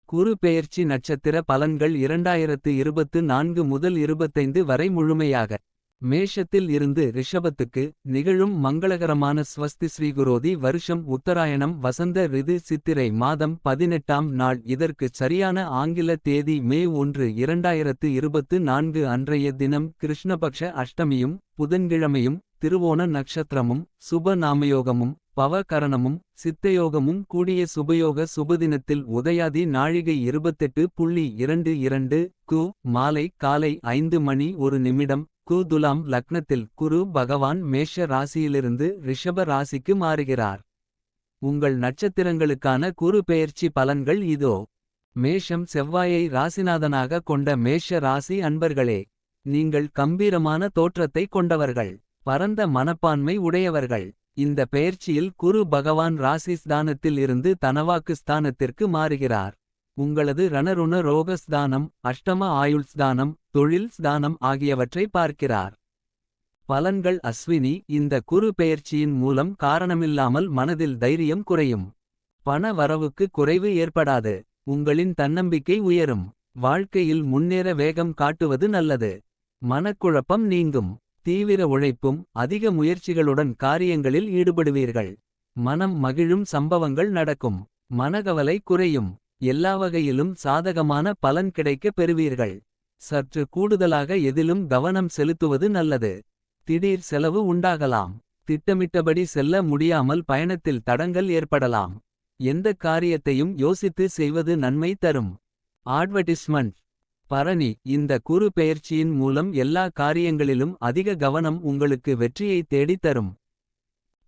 குரு பெயர்ச்சி நட்சத்திர பலன்கள் 2024 முதல் 25 வரை முழுமையாக. மேஷத்தில் இருந்து ரிஷபத்துக்கு நிகழும் மங்களகரமான ஸ்வஸ்தி ஸ்ரீகுரோதி வருஷம் உத்தராயணம் வசந்த ரிது சித்திரை மாதம் 18ஆம் நாள். இதற்கு சரியான ஆங்கில தேதி மே 1 2024 அன்றைய தினம் கிருஷ்ணபக்ஷ அஷ்டமியும் புதன்கிழமையும் திருவோண நக்ஷத்திரமும் சுப நாமயோகமும் பவ கரணமும் சித்தயோகமும் கூடிய சுபயோக சுபதினத்தில் உதயாதி நாழிகை 28:22 கு மாலை காலை 5:01 கு துலாம் லக்னத்தில் குரு பகவான் மேஷ ராசியிலிருந்து ரிஷப ராசிக்கு மாறுகிறார். உங்கள் நட்சத்திரங்களுக்கான குரு பெயர்ச்சி பலன்கள் இதோ. மேஷம் செவ்வாயை ராசிநாதனாக கொண்ட மேஷ ராசி அன்பர்களே. நீங்கள் கம்பீரமான தோற்றத்தை கொண்டவர்கள். பரந்த மனப்பான்மை உடையவர்கள். இந்த பெயர்ச்சியில் குரு பகவான் ராசி ஸ்தானத்தில் இருந்து தனவாக்கு ஸ்தானத்திற்கு மாறுகிறார். உங்களது ரணருண ரோக ஸ்தானம் அஷ்டம ஆயுள் ஸ்தானம் தொழில் ஸ்தானம் ஆகியவற்றை பார்க்கிறார். பலன்கள் அஸ்வினி. இந்த குரு பெயர்ச்சியின் மூலம் காரணமில்லாமல் மனதில் தைரியம் குறையும். பண வரவுக்கு குறைவு ஏற்படாது. உங்களின் தன்னம்பிக்கை உயரும். வாழ்க்கையில் முன்னேற வேகம் காட்டுவது நல்லது. மனக்குழப்பம் நீங்கும். தீவிர உழைப்பும் அதிக முயற்சிகளுடன் காரியங்களில் ஈடுபடுவீர்கள். மனம் மகிழும் சம்பவங்கள் நடக்கும். மனகவலை குறையும். எல்லா வகையிலும் சாதகமான பலன் கிடைக்க பெறுவீர்கள். சற்று கூடுதலாக எதிலும் கவனம் செலுத்துவது நல்லது. திடீர் செலவு உண்டாகலாம். திட்டமிட்டபடி செல்ல முடியாமல் பயணத்தில் தடங்கல் ஏற்படலாம். எந்த காரியத்தையும் யோசித்து செய்வது நன்மை தரும். அட்வர்டைஸ்மெண்ட். பரணி. இந்த குரு பெயர்ச்சியின் மூலம் எல்லா காரியங்களிலும் அதிக கவனம் உங்களுக்கு வெற்றியை தேடித் தரும்.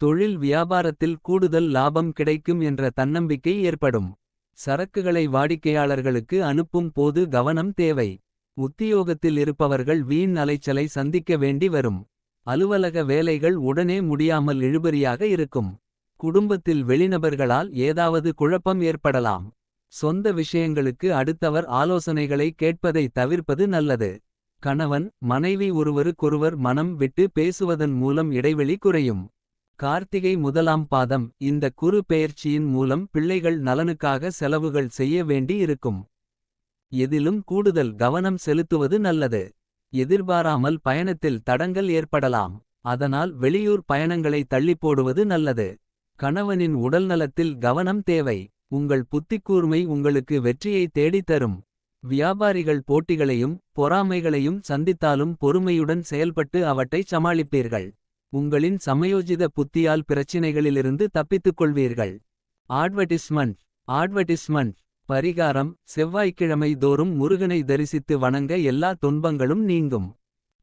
தொழில் வியாபாரத்தில் கூடுதல் லாபம் கிடைக்கும் என்ற தன்னம்பிக்கை ஏற்படும். சரக்குகளை வாடிக்கையாளர்களுக்கு அனுப்பும் போது கவனம் தேவை. உத்தியோகத்தில் இருப்பவர்கள் வீண் அலைச்சலை சந்திக்க வேண்டி வரும். அலுவலக வேலைகள் உடனே முடியாமல் இழுபறியாக இருக்கும். குடும்பத்தில் வெளிநபர்களால் ஏதாவது குழப்பம் ஏற்படலாம். சொந்த விஷயங்களுக்கு அடுத்தவர் ஆலோசனைகளை கேட்பதை தவிர்ப்பது நல்லது. கணவன் மனைவி ஒருவருக்கொருவர் மனம் விட்டு பேசுவதன் மூலம் இடைவெளி குறையும். கார்த்திகை முதலாம் பாதம். இந்த குரு பெயர்ச்சியின் மூலம் பிள்ளைகள் நலனுக்காக செலவுகள் செய்ய வேண்டி இருக்கும். எதிலும் கூடுதல் கவனம் செலுத்துவது நல்லது. எதிர்பாராமல் பயணத்தில் தடங்கல் ஏற்படலாம். அதனால் வெளியூர் பயணங்களை தள்ளிப்போடுவது நல்லது. கணவனின் உடல்நலத்தில் கவனம் தேவை. உங்கள் புத்திக்கூர்மை உங்களுக்கு வெற்றியை தேடித் தரும். வியாபாரிகள் போட்டிகளையும் பொறாமைகளையும் சந்தித்தாலும் பொறுமையுடன் செயல்பட்டு அவற்றை சமாளிப்பீர்கள். உங்களின் சமயோஜித புத்தியால் பிரச்சினைகளிலிருந்து தப்பித்துக் கொள்வீர்கள். அட்வர்டைஸ்மெண்ட். பரிகாரம். செவ்வாய்க்கிழமை தோறும் முருகனை தரிசித்து வணங்க எல்லா துன்பங்களும் நீங்கும்.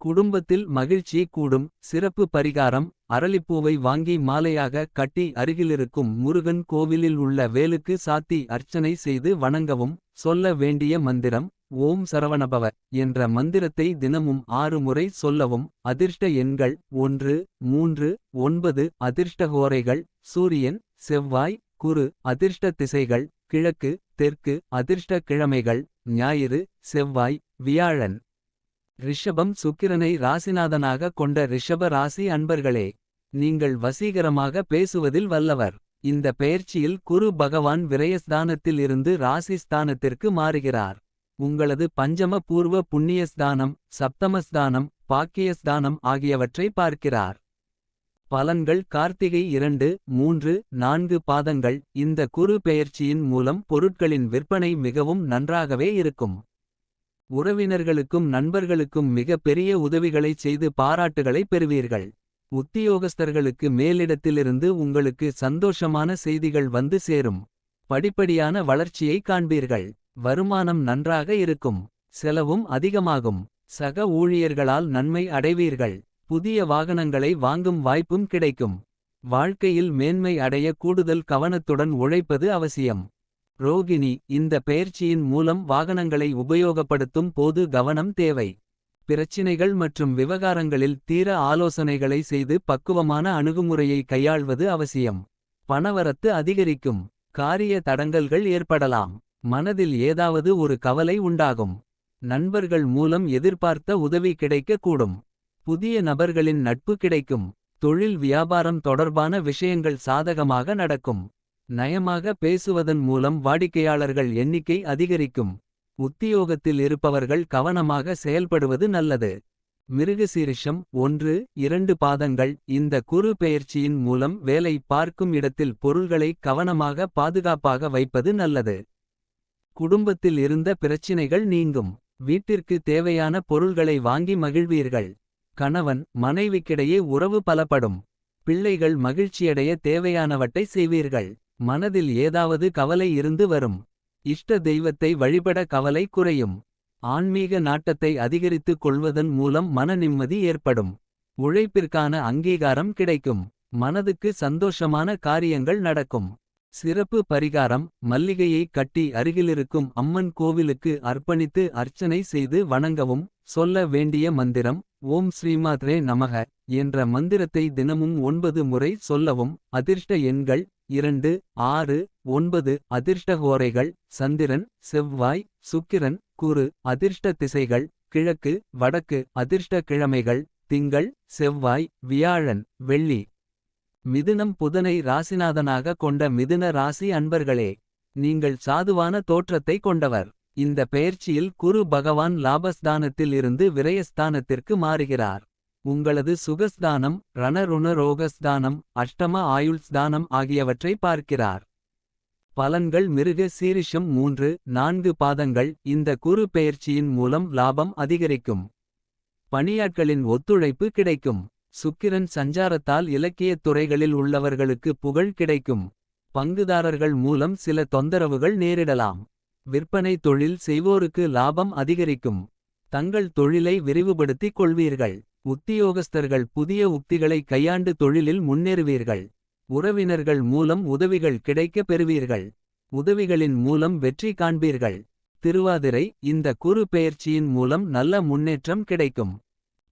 குடும்பத்தில் மகிழ்ச்சி கூடும். சிறப்பு பரிகாரம். அரளிப்பூவை வாங்கி மாலையாக கட்டி அருகிலிருக்கும் முருகன் கோவிலில் உள்ள வேலுக்கு சாத்தி அர்ச்சனை செய்து வணங்கவும். சொல்ல வேண்டிய மந்திரம் ஓம் சரவணபவ என்ற மந்திரத்தை தினமும் 6 முறை சொல்லவும். அதிர்ஷ்ட எண்கள் 1 3 9. அதிர்ஷ்டஹோரைகள் சூரியன் செவ்வாய் குரு. அதிர்ஷ்ட திசைகள் கிழக்கு தெற்கு. அதிர்ஷ்ட கிழமைகள் ஞாயிறு செவ்வாய் வியாழன். ரிஷபம். சுக்கிரனை ராசிநாதனாக கொண்ட ரிஷப ராசி அன்பர்களே. நீங்கள் வசீகரமாக பேசுவதில் வல்லவர். இந்த பெயர்ச்சியில் குரு பகவான் விரயஸ்தானத்தில் இருந்து ராசி ஸ்தானத்திற்கு மாறுகிறார். உங்களது பஞ்சம பூர்வ புண்ணியஸ்தானம் சப்தமஸ்தானம் பாக்கியஸ்தானம் ஆகியவற்றை பார்க்கிறார். பலன்கள் கார்த்திகை 2 3 4 பாதங்கள். இந்த குரு பெயர்ச்சியின் மூலம் பொருட்களின் விற்பனை மிகவும் நன்றாகவே இருக்கும். உறவினர்களுக்கும் நண்பர்களுக்கும் மிக பெரிய உதவிகளைச் செய்து பாராட்டுகளை பெறுவீர்கள். உத்தியோகஸ்தர்களுக்கு மேலிடத்திலிருந்து உங்களுக்கு சந்தோஷமான செய்திகள் வந்து சேரும். படிப்படியான வளர்ச்சியை காண்பீர்கள். வருமானம் நன்றாக இருக்கும். செலவும் அதிகமாகும். சக ஊழியர்களால் நன்மை அடைவீர்கள். புதிய வாகனங்களை வாங்கும் வாய்ப்பும் கிடைக்கும். வாழ்க்கையில் மேன்மை அடைய கூடுதல் கவனத்துடன் உழைப்பது அவசியம். ரோகிணி. இந்த பெயர்ச்சியின் மூலம் வாகனங்களை உபயோகப்படுத்தும் போது கவனம் தேவை. பிரச்சினைகள் மற்றும் விவகாரங்களில் தீர ஆலோசனைகளை செய்து பக்குவமான அணுகுமுறையை கையாள்வது அவசியம். பணவரத்து அதிகரிக்கும். காரிய தடங்கல்கள் ஏற்படலாம். மனதில் ஏதாவது ஒரு கவலை உண்டாகும். நண்பர்கள் மூலம் எதிர்பார்த்த உதவி கிடைக்கக்கூடும். புதிய நபர்களின் நட்பு கிடைக்கும். தொழில் வியாபாரம் தொடர்பான விஷயங்கள் சாதகமாக நடக்கும். நயமாக பேசுவதன் மூலம் வாடிக்கையாளர்கள் எண்ணிக்கை அதிகரிக்கும். உத்தியோகத்தில் இருப்பவர்கள் கவனமாக செயல்படுவது நல்லது. மிருகசீரிஷம் 1-2 பாதங்கள். இந்த குரு பெயர்ச்சியின் மூலம் வேலை பார்க்கும் இடத்தில் பொருள்களை கவனமாக பாதுகாப்பாக வைப்பது நல்லது. குடும்பத்தில் இருந்த பிரச்சினைகள் நீங்கும். வீட்டிற்கு தேவையான பொருள்களை வாங்கி மகிழ்வீர்கள். கணவன் மனைவிக்கிடையே உறவு பலப்படும். பிள்ளைகள் மகிழ்ச்சியடைய தேவையானவற்றை செய்வீர்கள். மனதில் ஏதாவது கவலை இருந்து வரும். இஷ்ட தெய்வத்தை வழிபட கவலை குறையும். ஆன்மீக நாட்டத்தை அதிகரித்துக் கொள்வதன் மூலம் மன நிம்மதி ஏற்படும். உழைப்பிற்கான அங்கீகாரம் கிடைக்கும். மனதுக்கு சந்தோஷமான காரியங்கள் நடக்கும். சிறப்பு பரிகாரம்: மல்லிகையை கட்டி அருகிலிருக்கும் அம்மன் கோவிலுக்கு அர்ப்பணித்து அர்ச்சனை செய்து வணங்கவும். சொல்ல வேண்டிய மந்திரம்: ஓம் ஸ்ரீமாத்ரே நமக என்ற மந்திரத்தை தினமும் 9 முறை சொல்லவும். அதிர்ஷ்ட எண்கள் 2, 6, 9. அதிர்ஷ்ட ஹோரைகள்: சந்திரன், செவ்வாய், சுக்கிரன், குரு. அதிர்ஷ்ட திசைகள்: கிழக்கு, வடக்கு. அதிர்ஷ்ட கிழமைகள்: திங்கள், செவ்வாய், வியாழன், வெள்ளி. மிதுனம் புதனை ராசிநாதனாக கொண்ட மிதுன ராசி அன்பர்களே, நீங்கள் சாதுவான தோற்றத்தை கொண்டவர். இந்த பெயர்ச்சியில் குரு பகவான் லாபஸ்தானத்தில் இருந்து விரயஸ்தானத்திற்கு மாறுகிறார். உங்களது சுகஸ்தானம், ரணருணரோகஸ்தானம், அஷ்டம ஆயுள்ஸ்தானம் ஆகியவற்றை பார்க்கிறார். பலன்கள்: மிருக சீரிஷம் 3-4 பாதங்கள். இந்த குரு பெயர்ச்சியின் மூலம் லாபம் அதிகரிக்கும். பணியாட்களின் ஒத்துழைப்பு கிடைக்கும். சுக்கிரன் சஞ்சாரத்தால் இலக்கியத் துறைகளில் உள்ளவர்களுக்கு புகழ் கிடைக்கும். பங்குதாரர்கள் மூலம் சில தொந்தரவுகள் நேரிடலாம். விற்பனை தொழில் செய்வோருக்கு லாபம் அதிகரிக்கும். தங்கள் தொழிலை விரிவுபடுத்திக் கொள்வீர்கள். உத்தியோகஸ்தர்கள் புதிய உக்திகளை கையாண்டு தொழிலில் முன்னேறுவீர்கள். உறவினர்கள் மூலம் உதவிகள் கிடைக்கப் பெறுவீர்கள். உதவிகளின் மூலம் வெற்றி காண்பீர்கள். திருவாதிரை: இந்த குரு பெயர்ச்சியின் மூலம் நல்ல முன்னேற்றம் கிடைக்கும்.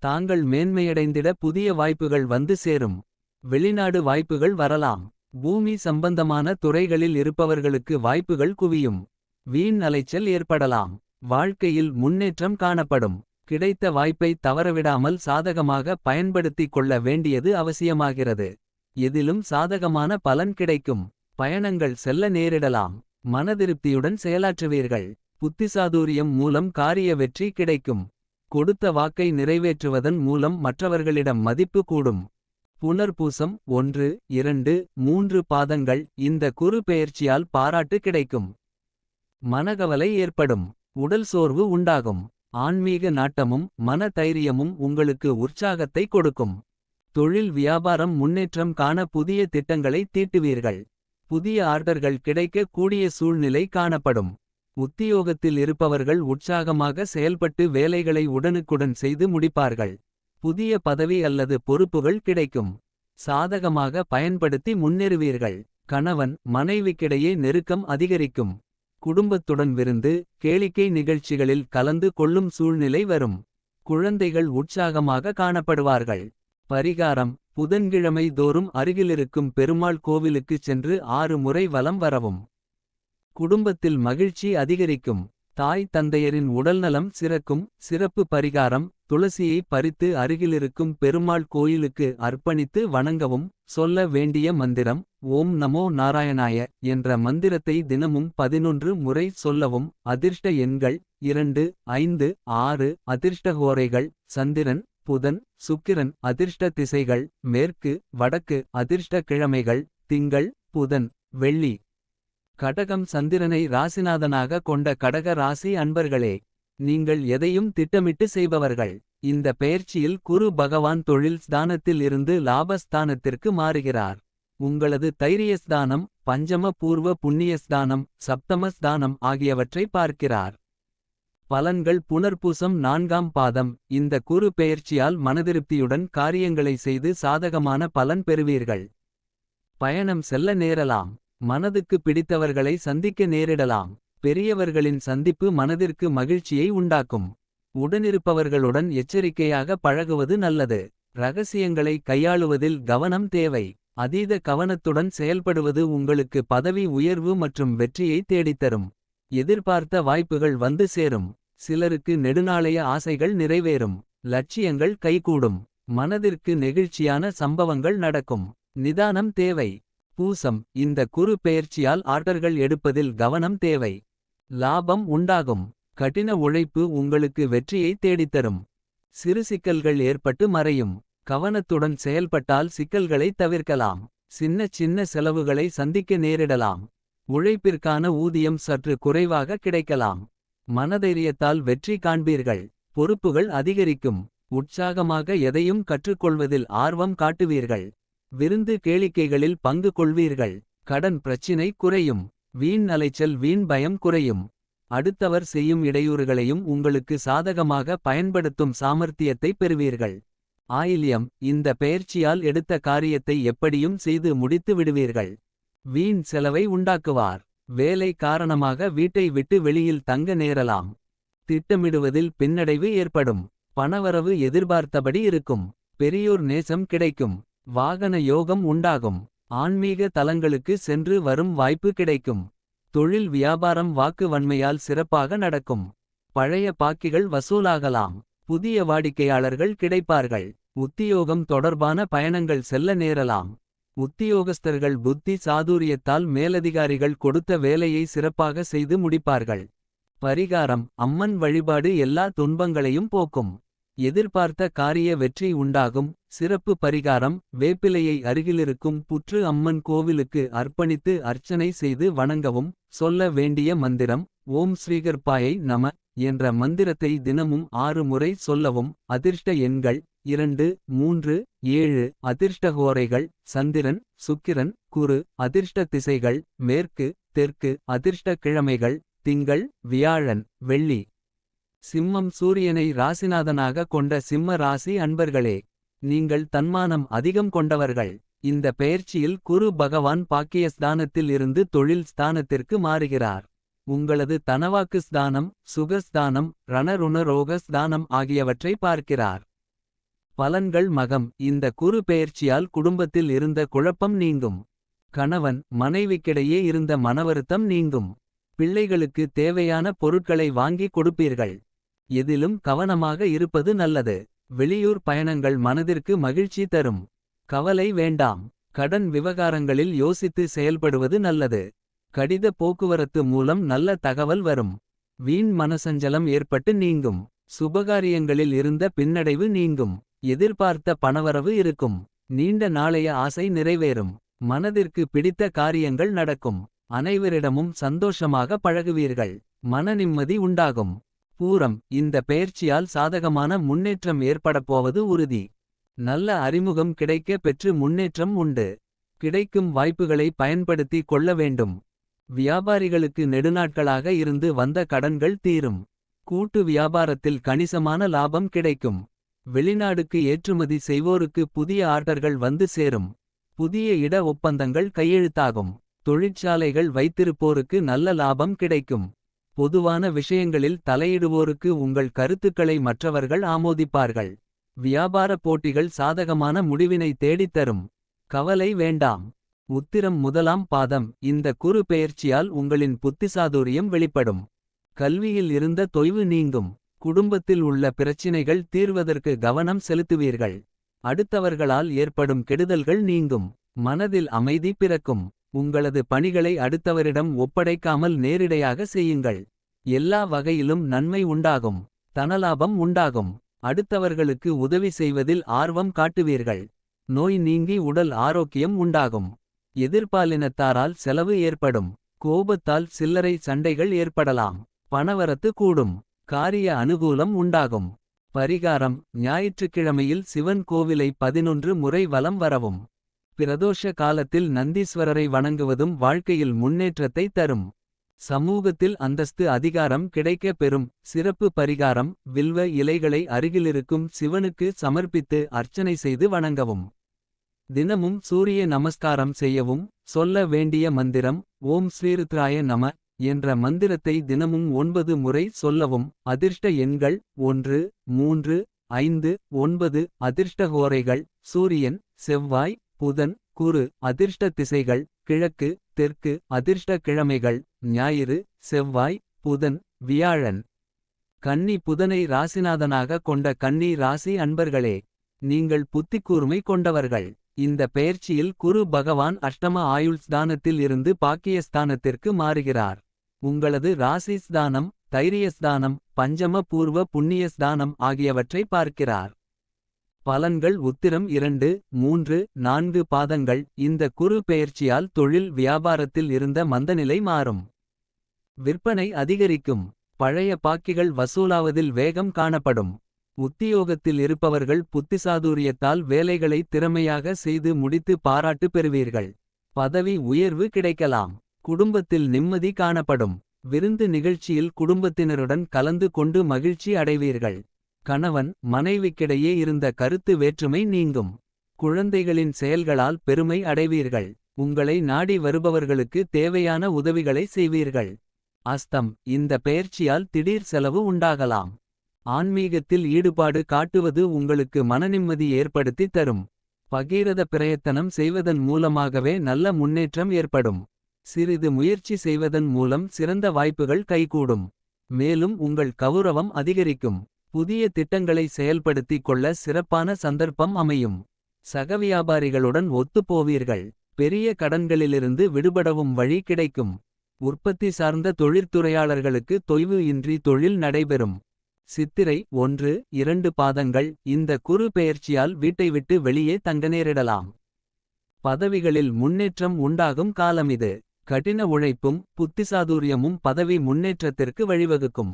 தாங்கள் மேன்மையடைந்திட புதிய வாய்ப்புகள் வந்து சேரும். வெளிநாடு வாய்ப்புகள் வரலாம். பூமி சம்பந்தமான துறைகளில் இருப்பவர்களுக்கு வாய்ப்புகள் குவியும். வீண் அலைச்சல் ஏற்படலாம். வாழ்க்கையில் முன்னேற்றம் காணப்படும். கிடைத்த வாய்ப்பை தவறவிடாமல் சாதகமாக பயன்படுத்திக் கொள்ள வேண்டியது அவசியமாகிறது. எதிலும் சாதகமான பலன் கிடைக்கும். பயணங்கள் செல்ல நேரிடலாம். மனதிருப்தியுடன் செயலாற்றுவீர்கள். புத்திசாதுரியம் மூலம் காரிய வெற்றி கிடைக்கும். கொடுத்த வாக்கை நிறைவேற்றுவதன் மூலம் மற்றவர்களிடம் மதிப்பு கூடும். புனர்பூசம் 1-2-3 பாதங்கள். இந்த குரு பெயர்ச்சியால் பாராட்டு கிடைக்கும். மனகவலை ஏற்படும். உடல் சோர்வு உண்டாகும். ஆன்மீக நாட்டமும் மன தைரியமும் உங்களுக்கு உற்சாகத்தை கொடுக்கும். தொழில் வியாபாரம் முன்னேற்றம் காண புதிய திட்டங்களை தீட்டுவீர்கள். புதிய ஆர்டர்கள் கிடைக்க கூடிய சூழ்நிலை காணப்படும். உத்தியோகத்தில் இருப்பவர்கள் உற்சாகமாக செயல்பட்டு வேலைகளை உடனுக்குடன் செய்து முடிப்பார்கள். புதிய பதவி அல்லது பொறுப்புகள் கிடைக்கும். சாதகமாக பயன்படுத்தி முன்னேறுவீர்கள். கணவன் மனைவிக்கிடையே நெருக்கம் அதிகரிக்கும். குடும்பத்துடன் விருந்து, கேளிக்கை நிகழ்ச்சிகளில் கலந்து கொள்ளும் சூழ்நிலை வரும். குழந்தைகள் உற்சாகமாக காணப்படுவார்கள். பரிகாரம்: புதன்கிழமை தோறும் அருகிலிருக்கும் பெருமாள் கோவிலுக்குச் சென்று 6 முறை வலம் வரவும். குடும்பத்தில் மகிழ்ச்சி அதிகரிக்கும். தாய் தந்தையரின் உடல்நலம் சிறக்கும். சிறப்பு பரிகாரம்: துளசியை பறித்து அருகிலிருக்கும் பெருமாள் கோயிலுக்கு அர்ப்பணித்து வணங்கவும். சொல்ல வேண்டிய மந்திரம்: ஓம் நமோ நாராயணாய என்ற மந்திரத்தை தினமும் 11 முறை சொல்லவும். அதிர்ஷ்ட எண்கள் 2, 5, 6. அதிர்ஷ்ட ஹோரைகள்: சந்திரன், புதன், சுக்கிரன். அதிர்ஷ்ட திசைகள்: மேற்கு, வடக்கு. அதிர்ஷ்ட கிழமைகள்: திங்கள், புதன், வெள்ளி. கடகம் சந்திரனை ராசிநாதனாக கொண்ட கடக ராசி அன்பர்களே, நீங்கள் எதையும் திட்டமிட்டு செய்பவர்கள். இந்த பெயர்ச்சியில் குரு பகவான் தொழில் ஸ்தானத்தில் இருந்து லாபஸ்தானத்திற்கு மாறுகிறார். உங்களது தைரியஸ்தானம், பஞ்சம பூர்வ புண்ணியஸ்தானம், சப்தமஸ்தானம் ஆகியவற்றை பார்க்கிறார். பலன்கள்: புனர்பூசம் 4ஆம் பாதம். இந்த குரு பெயர்ச்சியால் மனதிருப்தியுடன் காரியங்களை செய்து சாதகமான பலன் பெறுவீர்கள். பயணம் செல்ல நேரலாம். மனதுக்கு பிடித்தவர்களை சந்திக்க நேரிடலாம். பெரியவர்களின் சந்திப்பு மனதிற்கு மகிழ்ச்சியை உண்டாக்கும். உடனிருப்பவர்களுடன் எச்சரிக்கையாக பழகுவது நல்லது. இரகசியங்களை கையாளுவதில் கவனம் தேவை. அதீத கவனத்துடன் செயல்படுவது உங்களுக்கு பதவி உயர்வு மற்றும் வெற்றியை தேடித்தரும். எதிர்பார்த்த வாய்ப்புகள் வந்து சேரும். சிலருக்கு நெடுநாளைய ஆசைகள் நிறைவேறும். லட்சியங்கள் கைகூடும். மனதிற்கு நெகிழ்ச்சியான சம்பவங்கள் நடக்கும். நிதானம் தேவை. பூசம் இந்த குரு பெயர்ச்சியால் ஆர்டர்கள் எடுப்பதில் கவனம் தேவை. லாபம் உண்டாகும். கடின உழைப்பு உங்களுக்கு வெற்றியை தேடித்தரும். சிறு சிக்கல்கள் ஏற்பட்டு மறையும். கவனத்துடன் செயல்பட்டால் சிக்கல்களை தவிர்க்கலாம். சின்ன சின்ன செலவுகளை சந்திக்க நேரிடலாம். உழைப்பிற்கான ஊதியம் சற்று குறைவாக கிடைக்கலாம். மனதைரியத்தால் வெற்றி காண்பீர்கள். பொறுப்புகள் அதிகரிக்கும். உற்சாகமாக எதையும் கற்றுக்கொள்வதில் ஆர்வம் காட்டுவீர்கள். விருந்து கேளிக்கைகளில் பங்கு கொள்வீர்கள். கடன் பிரச்சினை குறையும். வீண் அலைச்சல் வீண் பயம் குறையும். அடுத்தவர் செய்யும் இடையூறுகளையும் உங்களுக்கு சாதகமாக பயன்படுத்தும் சாமர்த்தியத்தை பெறுவீர்கள். ஆயில்யம் இந்த பெயர்ச்சியால் எடுத்த காரியத்தை எப்படியும் செய்து முடித்து விடுவீர்கள். வீண் செலவை உண்டாக்குவார். வேலை காரணமாக வீட்டை விட்டு வெளியில் தங்க நேரலாம். திட்டமிடுவதில் பின்னடைவு ஏற்படும். பணவரவு எதிர்பார்த்தபடி இருக்கும். பெரியோர் நேசம் கிடைக்கும். வாகன யோகம் உண்டாகும். ஆன்மீக தலங்களுக்கு சென்று வரும் வாய்ப்பு கிடைக்கும். தொழில் வியாபாரம் வாக்கு வன்மையால் சிறப்பாக நடக்கும். பழைய பாக்கிகள் வசூலாகலாம். புதிய வாடிக்கையாளர்கள் கிடைப்பார்கள். உத்தியோகம் தொடர்பான பயணங்கள் செல்ல நேரலாம். உத்தியோகஸ்தர்கள் புத்தி சாதுரியத்தால் மேலதிகாரிகள் கொடுத்த வேலையை சிறப்பாக செய்து முடிப்பார்கள். பரிகாரம் அம்மன் வழிபாடு எல்லா துன்பங்களையும் போக்கும். எதிர்பார்த்த காரிய வெற்றி உண்டாகும். சிறப்பு பரிகாரம் வேப்பிலையை அருகிலிருக்கும் புற்று அம்மன் கோவிலுக்கு அர்ப்பணித்து அர்ச்சனை செய்து வணங்கவும். சொல்ல வேண்டிய மந்திரம் ஓம் ஸ்ரீகர்பாயை நம என்ற மந்திரத்தை தினமும் 6 முறை சொல்லவும். அதிர்ஷ்ட எண்கள் 2 3 7. அதிர்ஷ்டஹோரைகள் சந்திரன் சுக்கிரன் குரு. அதிர்ஷ்ட திசைகள் மேற்கு தெற்கு. அதிர்ஷ்ட கிழமைகள் திங்கள் வியாழன் வெள்ளி. சிம்மம் சூரியனை ராசிநாதனாக கொண்ட சிம்ம ராசி அன்பர்களே. நீங்கள் தன்மானம் அதிகம் கொண்டவர்கள். இந்த பெயர்ச்சியில் குரு பகவான் பாக்கியஸ்தானத்தில் இருந்து தொழில் ஸ்தானத்திற்கு மாறுகிறார். உங்களது தனவாக்கு ஸ்தானம் சுகஸ்தானம் ரணருண ரோக ஸ்தானம் ஆகியவற்றை பார்க்கிறார். பலன்கள் மகம் இந்த குரு பெயர்ச்சியால் குடும்பத்தில் இருந்த குழப்பம் நீங்கும். கணவன் மனைவிக்கிடையே இருந்த மனவருத்தம் நீங்கும். பிள்ளைகளுக்கு தேவையான பொருட்களை வாங்கி கொடுப்பீர்கள். எதிலும் கவனமாக இருப்பது நல்லது. வெளியூர் பயணங்கள் மனதிற்கு மகிழ்ச்சி தரும். கவலை வேண்டாம். கடன் விவகாரங்களில் யோசித்து செயல்படுவது நல்லது. கடித போக்குவரத்து மூலம் நல்ல தகவல் வரும். வீண் மனசஞ்சலம் ஏற்பட்டு நீங்கும். சுபகாரியங்களில் இருந்த பின்னடைவு நீங்கும். எதிர்பார்த்த பணவரவு இருக்கும். நீண்ட நாளைய ஆசை நிறைவேறும். மனதிற்கு பிடித்த காரியங்கள் நடக்கும். அனைவரிடமும் சந்தோஷமாக பழகுவீர்கள். மன நிம்மதி உண்டாகும். பூரம் இந்த பெயர்ச்சியால் சாதகமான முன்னேற்றம் ஏற்படப்போவது உறுதி. நல்ல அறிமுகம் கிடைக்க பெற்று முன்னேற்றம் உண்டு. கிடைக்கும் வாய்ப்புகளை பயன்படுத்தி கொள்ள வேண்டும். வியாபாரிகளுக்கு நெடுநாட்களாக இருந்து வந்த கடன்கள் தீரும். கூட்டு வியாபாரத்தில் கணிசமான லாபம் கிடைக்கும். வெளிநாடுக்கு ஏற்றுமதி செய்வோருக்கு புதிய ஆர்டர்கள் வந்து சேரும். புதிய இட ஒப்பந்தங்கள் கையெழுத்தாகும். தொழிற்சாலைகள் வைத்திருப்போருக்கு நல்ல லாபம் கிடைக்கும். பொதுவான விஷயங்களில் தலையிடுவோருக்கு உங்கள் கருத்துக்களை மற்றவர்கள் ஆமோதிப்பார்கள். வியாபார போட்டிகள் சாதகமான முடிவினை தேடித்தரும். கவலை வேண்டாம். உத்திரம் முதலாம் பாதம் இந்த குரு பெயர்ச்சியால் உங்களின் புத்திசாதுரியம் வெளிப்படும். கல்வியில் இருந்த தொய்வு நீங்கும். குடும்பத்தில் உள்ள பிரச்சினைகள் தீர்வதற்கு கவனம் செலுத்துவீர்கள். அடுத்தவர்களால் ஏற்படும் கெடுதல்கள் நீங்கும். மனதில் அமைதி பிறக்கும். உங்களது பணிகளை அடுத்தவரிடம் ஒப்படைக்காமல் நேரிடையாக செய்யுங்கள். எல்லா வகையிலும் நன்மை உண்டாகும். தனலாபம் உண்டாகும். அடுத்தவர்களுக்கு உதவி செய்வதில் ஆர்வம் காட்டுவீர்கள். நோய் நீங்கி உடல் ஆரோக்கியம் உண்டாகும். எதிர்பாலினத்தாரால் செலவு ஏற்படும். கோபத்தால் சில்லறை சண்டைகள் ஏற்படலாம். பணவரத்து கூடும். காரிய அனுகூலம் உண்டாகும். பரிகாரம் ஞாயிற்றுக்கிழமையில் சிவன் கோவிலை 11 முறை வலம் வரவும். பிரதோஷ காலத்தில் நந்தீஸ்வரரை வணங்குவதும் வாழ்க்கையில் முன்னேற்றத்தை தரும். சமூகத்தில் அந்தஸ்து அதிகாரம் கிடைக்க பெறும். சிறப்பு பரிகாரம் வில்வ இலைகளை அருகிலிருக்கும் சிவனுக்கு சமர்ப்பித்து அர்ச்சனை செய்து வணங்கவும். தினமும் சூரிய நமஸ்காரம் செய்யவும். சொல்ல வேண்டிய மந்திரம் ஓம் ஸ்ரீருத்ராய நம என்ற மந்திரத்தை தினமும் 9 முறை சொல்லவும். அதிர்ஷ்ட எண்கள் 1 3 5 9. அதிர்ஷ்டஹோரைகள் சூரியன் செவ்வாய் புதன் குரு. அதிர்ஷ்ட திசைகள் கிழக்கு தெற்கு. அதிர்ஷ்ட கிழமைகள் ஞாயிறு செவ்வாய் புதன் வியாழன். கன்னி புதனை ராசிநாதனாக கொண்ட கன்னி ராசி அன்பர்களே. நீங்கள் புத்திக்கூர்மை கொண்டவர்கள். இந்த பெயர்ச்சியில் குரு பகவான் அஷ்டம ஆயுள்ஸ்தானத்தில் இருந்து பாக்கியஸ்தானத்திற்கு மாறுகிறார். உங்களது ராசிஸ்தானம், தைரியஸ்தானம், பஞ்சம பூர்வ புண்ணியஸ்தானம் ஆகியவற்றை பார்க்கிறார். பலன்கள் உத்திரம் 2, 3, 4 பாதங்கள். இந்த குரு பெயர்ச்சியால் தொழில் வியாபாரத்தில் இருந்த மந்தநிலை மாறும். விற்பனை அதிகரிக்கும். பழைய பாக்கிகள் வசூலாவதில் வேகம் காணப்படும். உத்தியோகத்தில் இருப்பவர்கள் புத்திசாதுரியத்தால் வேலைகளை திறமையாக செய்து முடித்து பாராட்டு பெறுவீர்கள். பதவி உயர்வு கிடைக்கலாம். குடும்பத்தில் நிம்மதி காணப்படும். விருந்து நிகழ்ச்சியில் குடும்பத்தினருடன் கலந்து கொண்டு மகிழ்ச்சி அடைவீர்கள். கணவன் மனைவிக்கிடையே இருந்த கருத்து வேற்றுமை நீங்கும். குழந்தைகளின் செயல்களால் பெருமை அடைவீர்கள். உங்களை நாடி வருபவர்களுக்கு தேவையான உதவிகளை செய்வீர்கள். அஸ்தம். இந்த பெயர்ச்சியால் திடீர் செலவு உண்டாகலாம். ஆன்மீகத்தில் ஈடுபாடு காட்டுவது உங்களுக்கு மனநிம்மதி ஏற்படுத்தி தரும். பகீரத பிரயத்தனம் செய்வதன் மூலமாகவே நல்ல முன்னேற்றம் ஏற்படும். சிறிது முயற்சி செய்வதன் மூலம் சிறந்த வாய்ப்புகள் கைகூடும். மேலும் உங்கள் கௌரவம் அதிகரிக்கும். புதிய திட்டங்களை செயல்படுத்திக் கொள்ள சிறப்பான சந்தர்ப்பம் அமையும். சக வியாபாரிகளுடன் ஒத்துப்போவீர்கள். பெரிய கடன்களிலிருந்து விடுபடவும் வழி கிடைக்கும். உற்பத்தி சார்ந்த தொழிற்துறையாளர்களுக்கு தொய்வு இன்றி தொழில் நடைபெறும். சித்திரை 1, 2 பாதங்கள். இந்த குரு பெயர்ச்சியால் வீட்டை விட்டு வெளியே தங்க நேரிடலாம். பதவிகளில் முன்னேற்றம் உண்டாகும் காலமிது. கடின உழைப்பும் புத்திசாதுரியமும் பதவி முன்னேற்றத்திற்கு வழிவகுக்கும்.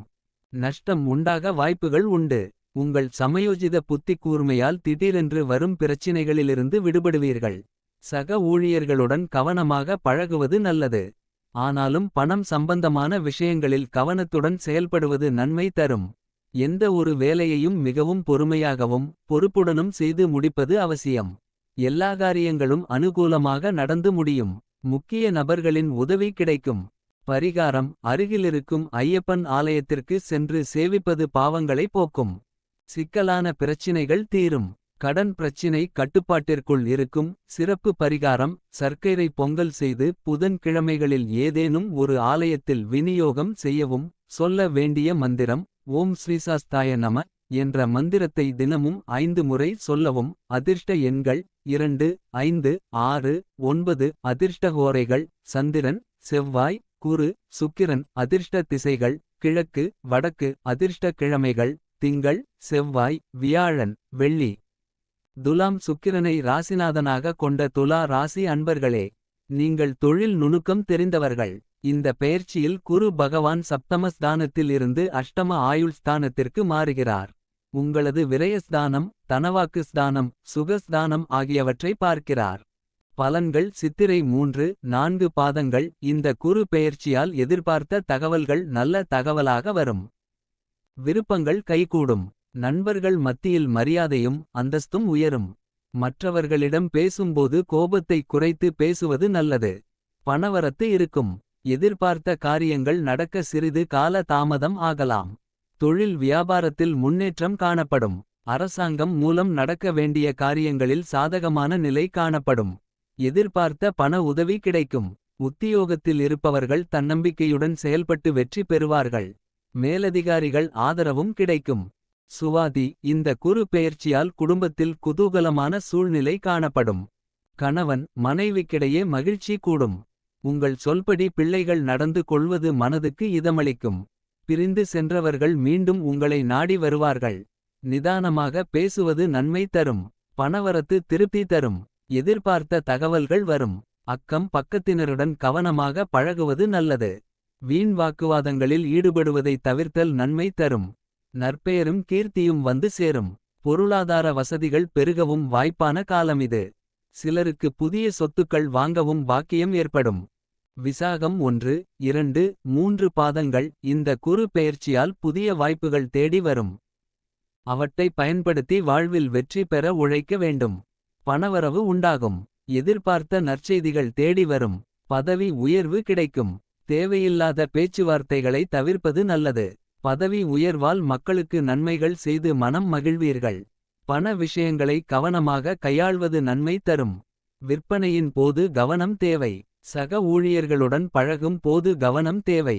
நஷ்டம் உண்டாக வாய்ப்புகள் உண்டு. உங்கள் சமயோஜித புத்தி கூர்மையால் திடீரென்று வரும் பிரச்சினைகளிலிருந்து விடுபடுவீர்கள். சக ஊழியர்களுடன் கவனமாக பழகுவது நல்லது. ஆனாலும் பணம் சம்பந்தமான விஷயங்களில் கவனத்துடன் செயல்படுவது நன்மை தரும். எந்த ஒரு வேலையையும் மிகவும் பொறுமையாகவும் பொறுப்புடனும் செய்து முடிப்பது அவசியம். எல்லா காரியங்களும் அனுகூலமாக நடந்து முடியும். முக்கிய நபர்களின் உதவி கிடைக்கும். பரிகாரம். அருகிலிருக்கும் ஐயப்பன் ஆலயத்திற்கு சென்று சேவிப்பது பாவங்களை போக்கும். சிக்கலான பிரச்சினைகள் தீரும். கடன் பிரச்சினை கட்டுப்பாட்டிற்குள் இருக்கும். சிறப்பு பரிகாரம். சர்க்கரை பொங்கல் செய்து புதன் கிழமைகளில் ஏதேனும் ஒரு ஆலயத்தில் விநியோகம் செய்யவும். சொல்ல வேண்டிய மந்திரம் ஓம் ஸ்ரீசாஸ்தாய நம என்ற மந்திரத்தை தினமும் 5 முறை சொல்லவும். அதிர்ஷ்ட எண்கள் 2, 5, 6, 9. அதிர்ஷ்டஹோரைகள் சந்திரன், செவ்வாய், குரு, சுக்கிரன். அதிர்ஷ்ட திசைகள் கிழக்கு, வடக்கு. அதிர்ஷ்ட கிழமைகள் திங்கள், செவ்வாய், வியாழன், வெள்ளி. துலாம். சுக்கிரனை ராசிநாதனாக கொண்ட துலா ராசி அன்பர்களே, நீங்கள் தொழில் நுணுக்கம் தெரிந்தவர்கள். இந்த பெயர்ச்சியில் குரு பகவான் சப்தமஸ்தானத்தில் இருந்து அஷ்டம ஆயுள்ஸ்தானத்திற்கு மாறுகிறார். உங்களது விரயஸ்தானம், தனவாக்கு ஸ்தானம், சுகஸ்தானம் ஆகியவற்றை பார்க்கிறார். பலன்கள் சித்திரை 3, 4 பாதங்கள். இந்த குரு பெயர்ச்சியால் எதிர்பார்த்த தகவல்கள் நல்ல தகவலாக வரும். விருப்பங்கள் கைகூடும். நண்பர்கள் மத்தியில் மரியாதையும் அந்தஸ்தும் உயரும். மற்றவர்களிடம் பேசும்போது கோபத்தை குறைத்து பேசுவது நல்லது. பணவரத்து இருக்கும். எதிர்பார்த்த காரியங்கள் நடக்க சிறிது கால தாமதம் ஆகலாம். தொழில் வியாபாரத்தில் முன்னேற்றம் காணப்படும். அரசாங்கம் மூலம் நடக்க வேண்டிய காரியங்களில் சாதகமான நிலை காணப்படும். எதிர்பார்த்த பண உதவி கிடைக்கும். உத்தியோகத்தில் இருப்பவர்கள் தன்னம்பிக்கையுடன் செயல்பட்டு வெற்றி பெறுவார்கள். மேலதிகாரிகள் ஆதரவும் கிடைக்கும். சுவாதி. இந்த குரு பெயர்ச்சியால் குடும்பத்தில் குதூகலமான சூழ்நிலை காணப்படும். கணவன் மனைவிக்கிடையே மகிழ்ச்சி கூடும். உங்கள் சொல்படி பிள்ளைகள் நடந்து கொள்வது மனதுக்கு இதமளிக்கும். பிரிந்து சென்றவர்கள் மீண்டும் உங்களை நாடி வருவார்கள். நிதானமாக பேசுவது நன்மை தரும். பணவரத்து திருப்தி தரும். எதிர்பார்த்த தகவல்கள் வரும். அக்கம் பக்கத்தினருடன் கவனமாக பழகுவது நல்லது. வீண் வாக்குவாதங்களில் ஈடுபடுவதை தவிர்த்தல் நன்மை தரும். நற்பெயரும் கீர்த்தியும் வந்து சேரும். பொருளாதார வசதிகள் பெருகவும் வாய்ப்பான காலமிது. சிலருக்கு புதிய சொத்துக்கள் வாங்கவும் பாக்கியம் ஏற்படும். விசாகம் 1, 2, 3 பாதங்கள். இந்த குரு பெயர்ச்சியால் புதிய வாய்ப்புகள் தேடி வரும். அவற்றை பயன்படுத்தி வாழ்வில் வெற்றி பெற உழைக்க வேண்டும். பணவரவு உண்டாகும். எதிர்பார்த்த நற்செய்திகள் தேடி வரும். பதவி உயர்வு கிடைக்கும். தேவையில்லாத பேச்சுவார்த்தைகளை தவிர்ப்பது நல்லது. பதவி உயர்வால் மக்களுக்கு நன்மைகள் செய்து மனம் மகிழ்வீர்கள். பண விஷயங்களை கவனமாக கையாள்வது நன்மை தரும். விற்பனையின் போது கவனம் தேவை. சக ஊழியர்களுடன் பழகும் போது கவனம் தேவை.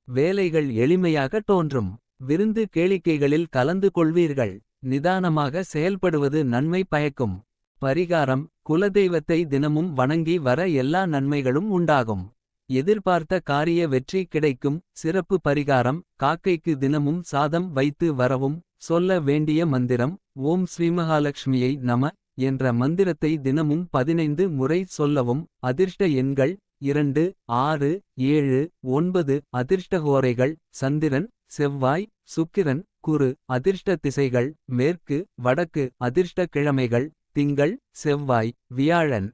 வேலைகள் எளிமையாக தோன்றும். விருந்து கேளிக்கைகளில் கலந்து கொள்வீர்கள். நிதானமாக செயல்படுவது நன்மை பயக்கும். பரிகாரம்: குலதெய்வத்தை தினமும் வணங்கி வர எல்லா நன்மைகளும் உண்டாகும். எதிர்பார்த்த காரிய வெற்றி கிடைக்கும். சிறப்பு பரிகாரம்: காக்கைக்கு தினமும் சாதம் வைத்து வரவும். சொல்ல வேண்டிய மந்திரம்: ஓம் ஸ்ரீமகாலட்சுமியை நம என்ற மந்திரத்தை தினமும் 15 முறை சொல்லவும். அதிர்ஷ்ட எண்கள் 2, 6, 7, 9. அதிர்ஷ்டஹோரைகள்: சந்திரன், செவ்வாய், சுக்கிரன், குரு. அதிர்ஷ்ட திசைகள்: மேற்கு, வடக்கு. அதிர்ஷ்ட கிழமைகள்: திங்கள், செவ்வாய், வியாழன்.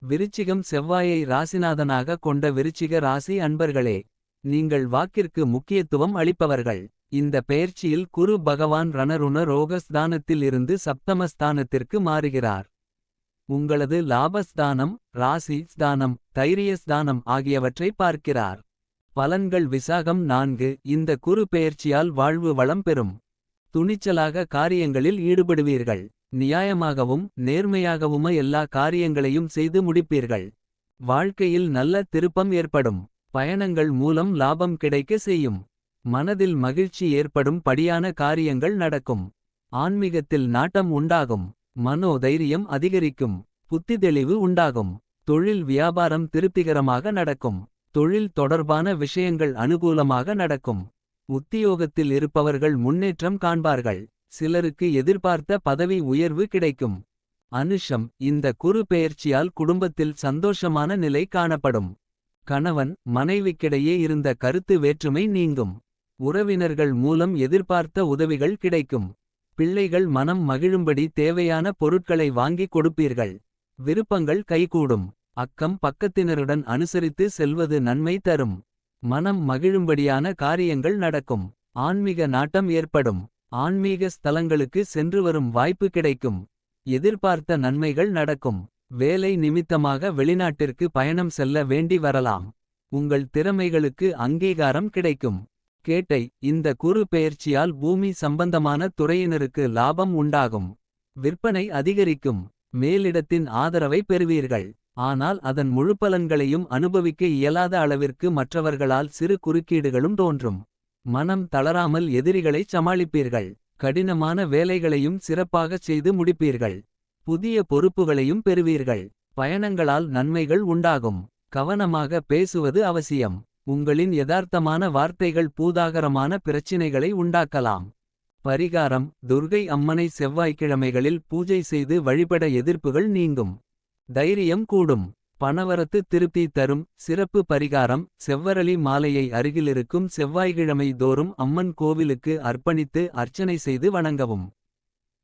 விருச்சிகம்: செவ்வாயை ராசிநாதனாக கொண்ட விருச்சிக ராசி அன்பர்களே, நீங்கள் வாக்கிற்கு முக்கியத்துவம் அளிப்பவர்கள். இந்த பெயர்ச்சியில் குரு பகவான் ரணருண ரோகஸ்தானத்தில் இருந்து சப்தமஸ்தானத்திற்கு மாறுகிறார். உங்களது லாபஸ்தானம், ராசி ஸ்தானம், தைரியஸ்தானம் ஆகியவற்றை பார்க்கிறார். பலன்கள்: விசாகம் 4. இந்த குரு பெயர்ச்சியால் வாழ்வு வளம் பெறும். துணிச்சலாக காரியங்களில் ஈடுபடுவீர்கள். நியாயமாகவும் நேர்மையாகவும எல்லா காரியங்களையும் செய்து முடிப்பீர்கள். வாழ்க்கையில் நல்ல திருப்பம் ஏற்படும். பயணங்கள் மூலம் லாபம் கிடைக்க செய்யும். மனதில் மகிழ்ச்சி ஏற்படும் படியான காரியங்கள் நடக்கும். ஆன்மீகத்தில் நாட்டம் உண்டாகும். மனோதைரியம் அதிகரிக்கும். புத்திதெளிவு உண்டாகும். தொழில் வியாபாரம் திருப்திகரமாக நடக்கும். தொழில் தொடர்பான விஷயங்கள் அனுகூலமாக நடக்கும். உத்தியோகத்தில் இருப்பவர்கள் முன்னேற்றம் காண்பார்கள். சிலருக்கு எதிர்பார்த்த பதவி உயர்வு கிடைக்கும். அனுஷம்: இந்த குரு பெயர்ச்சியால் குடும்பத்தில் சந்தோஷமான நிலை காணப்படும். கணவன் மனைவிக்கிடையே இருந்த கருத்து வேற்றுமை நீங்கும். உறவினர்கள் மூலம் எதிர்பார்த்த உதவிகள் கிடைக்கும். பிள்ளைகள் மனம் மகிழும்படி தேவையான பொருட்களை வாங்கிக் கொடுப்பீர்கள். விருப்பங்கள் கைகூடும். அக்கம் பக்கத்தினருடன் அனுசரித்து செல்வது நன்மை தரும். மனம் மகிழும்படியான காரியங்கள் நடக்கும். ஆன்மீக நாட்டம் ஏற்படும். ஆன்மீக ஸ்தலங்களுக்கு சென்று வரும் வாய்ப்பு கிடைக்கும். எதிர்பார்த்த நன்மைகள் நடக்கும். வேலை நிமித்தமாக வெளிநாட்டிற்கு பயணம் செல்ல வேண்டி வரலாம். உங்கள் திறமைகளுக்கு அங்கீகாரம் கிடைக்கும். கேட்டை: இந்த குரு பெயர்ச்சியால் பூமி சம்பந்தமான துறையினருக்கு லாபம் உண்டாகும். விற்பனை அதிகரிக்கும். மேலிடத்தின் ஆதரவை பெறுவீர்கள். ஆனால் அதன் முழுப்பலன்களையும் அனுபவிக்க இயலாத அளவிற்கு மற்றவர்களால் சிறு குறுக்கீடுகளும் தோன்றும். மனம் தளராமல் எதிரிகளைச் சமாளிப்பீர்கள். கடினமான வேலைகளையும் சிறப்பாகச் செய்து முடிப்பீர்கள். புதிய பொறுப்புகளையும் பெறுவீர்கள். பயணங்களால் நன்மைகள் உண்டாகும். கவனமாக பேசுவது அவசியம். உங்களின் யதார்த்தமான வார்த்தைகள் பூதாகரமான பிரச்சினைகளை உண்டாக்கலாம். பரிகாரம்: துர்கை அம்மனை செவ்வாய்க்கிழமைகளில் பூஜை செய்து வழிபட எதிர்ப்புகள் நீங்கும். தைரியம் கூடும். பணவரத்து திருப்தி தரும். சிறப்பு பரிகாரம்: செவ்வரளி மாலையை அருகிலிருக்கும் செவ்வாய்க்கிழமை தோறும் அம்மன் கோவிலுக்கு அர்ப்பணித்து அர்ச்சனை செய்து வணங்கவும்.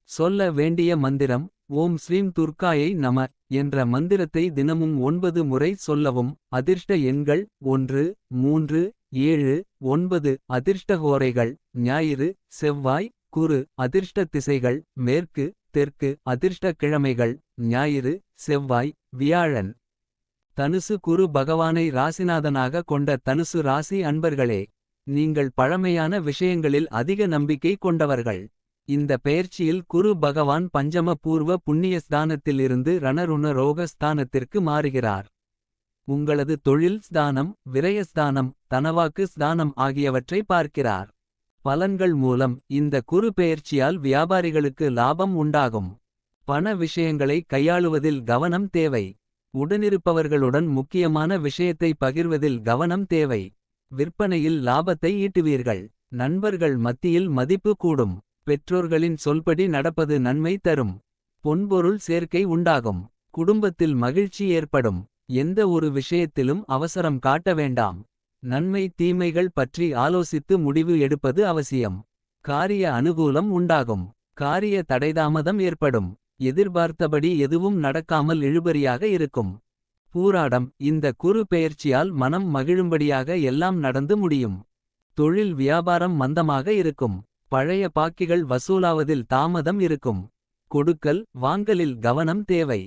சொல்ல வேண்டிய மந்திரம்: ஓம் ஸ்ரீம் துர்க்காயை நம என்ற மந்திரத்தை தினமும் 9 முறை சொல்லவும். அதிர்ஷ்ட எண்கள் 1, 3, 7, 9. அதிர்ஷ்டஹோரைகள்: ஞாயிறு, செவ்வாய், குரு. அதிர்ஷ்ட திசைகள்: மேற்கு, தெற்கு. அதிர்ஷ்ட கிழமைகள்: ஞாயிறு, செவ்வாய், வியாழன். தனுசு: குரு பகவானை ராசிநாதனாக கொண்ட தனுசு ராசி அன்பர்களே, நீங்கள் பழமையான விஷயங்களில் அதிக நம்பிக்கை கொண்டவர்கள். இந்த பெயர்ச்சியில் குரு பகவான் பஞ்சம பூர்வ புண்ணிய ஸ்தானத்தில் இருந்து ரணருண ரோக ஸ்தானத்திற்கு மாறுகிறார். உங்களது தொழில் ஸ்தானம், விரயஸ்தானம், தனவாக்கு ஸ்தானம் ஆகியவற்றை பார்க்கிறார். பலன்கள் மூலம் இந்த குரு பெயர்ச்சியால் வியாபாரிகளுக்கு லாபம் உண்டாகும். பண விஷயங்களை கையாளுவதில் கவனம் தேவை. உடனிருப்பவர்களுடன் முக்கியமான விஷயத்தை பகிர்வதில் கவனம் தேவை. விற்பனையில் லாபத்தை ஈட்டுவீர்கள். நண்பர்கள் மத்தியில் மதிப்பு கூடும். பெற்றோர்களின் சொல்படி நடப்பது நன்மை தரும். பொன்பொருள் சேர்க்கை உண்டாகும். குடும்பத்தில் மகிழ்ச்சி ஏற்படும். எந்த ஒரு விஷயத்திலும் அவசரம் காட்ட வேண்டாம். நன்மை தீமைகள் பற்றி ஆலோசித்து முடிவு எடுப்பது அவசியம். காரிய அனுகூலம் உண்டாகும். காரிய தடைதாமதம் ஏற்படும். எதிர்பார்த்தபடி எதுவும் நடக்காமல் இழுபறியாக இருக்கும். பூராடம்: இந்த குரு பெயர்ச்சியால் மனம் மகிழும்படியாக எல்லாம் நடந்து முடியும். தொழில் வியாபாரம் மந்தமாக இருக்கும். பழைய பாக்கிகள் வசூலாவதில் தாமதம் இருக்கும். கொடுக்கல் வாங்கலில் கவனம் தேவை.